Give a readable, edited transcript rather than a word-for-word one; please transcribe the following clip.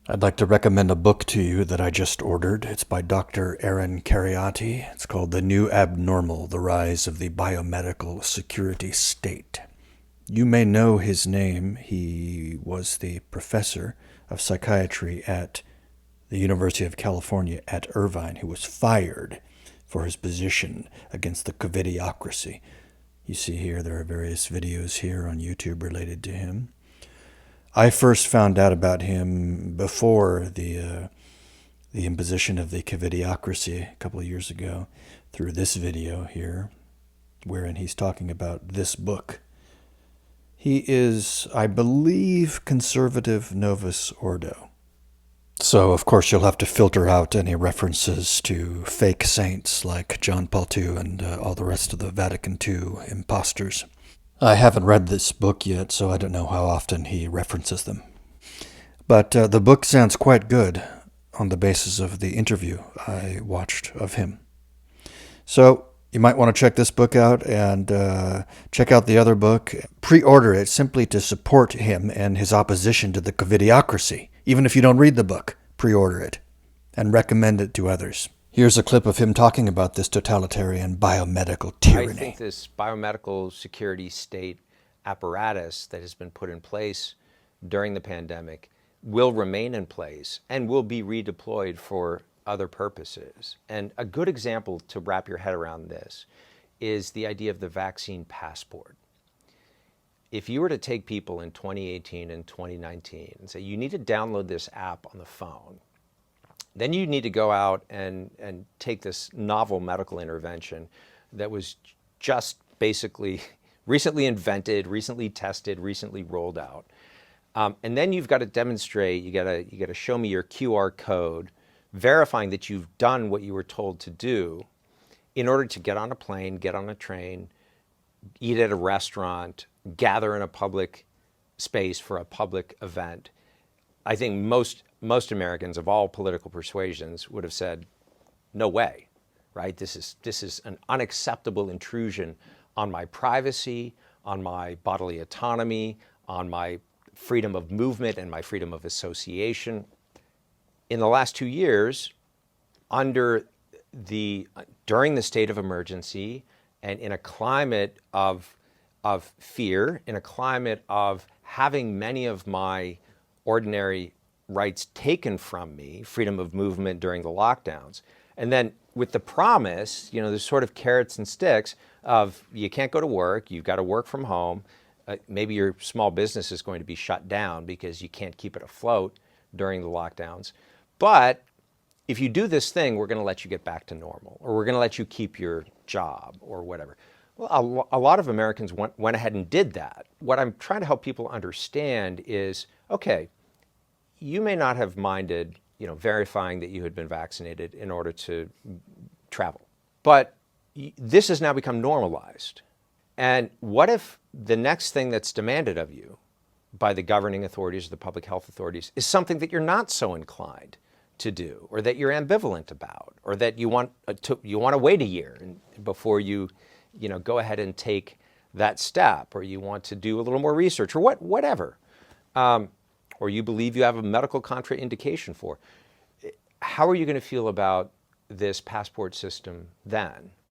I'd like to recommend a book to you that I just ordered. It's by Dr. Aaron Kheriaty. It's called The New Abnormal, The Rise of the Biomedical Security State. You may know his name. He was the professor of psychiatry at the University of California at Irvine, who was fired for his position against the Covidiocracy. You see here, there are various videos here on YouTube related to him. I first found out about him before the imposition of the Covidiocracy a couple of years ago through this video here, wherein he's talking about this book. He is, I believe, conservative Novus Ordo. So, of course, you'll have to filter out any references to fake saints like John Paul II and all the rest of the Vatican II imposters. I haven't read this book yet, so I don't know how often he references them. But the book sounds quite good on the basis of the interview I watched of him. So you might want to check this book out and check out the other book. Pre-order it simply to support him and his opposition to the Covidiocracy. Even if you don't read the book, pre-order it and recommend it to others. Here's a clip of him talking about this totalitarian biomedical tyranny. I think this biomedical security state apparatus that has been put in place during the pandemic will remain in place and will be redeployed for other purposes. And a good example to wrap your head around this is the idea of the vaccine passport. If you were to take people in 2018 and 2019 and say, you need to download this app on the phone, then you need to go out and take this novel medical intervention that was just basically recently invented, recently tested, recently rolled out. And then you've got to demonstrate, you got to show me your QR code, verifying that you've done what you were told to do in order to get on a plane, get on a train, eat at a restaurant, gather in a public space for a public event. I think most Americans of all political persuasions would have said, no way, right? This is an unacceptable intrusion on my privacy, on my bodily autonomy, on my freedom of movement and my freedom of association. In the last 2 years, during the state of emergency and in a climate of fear, in a climate of having many of my ordinary rights taken from me, freedom of movement during the lockdowns, and then with the promise, there's sort of carrots and sticks of you can't go to work, you've got to work from home, maybe your small business is going to be shut down because you can't keep it afloat during the lockdowns. But if you do this thing, we're going to let you get back to normal, or we're going to let you keep your job or whatever. Well, a lot of Americans went ahead and did that. What I'm trying to help people understand is, okay, you may not have minded, verifying that you had been vaccinated in order to travel, but this has now become normalized. And what if the next thing that's demanded of you by the governing authorities, the public health authorities, is something that you're not so inclined to do, or that you're ambivalent about, or that you want to wait a year before you go ahead and take that step, or you want to do a little more research, or whatever, or you believe you have a medical contraindication for. How are you going to feel about this passport system then?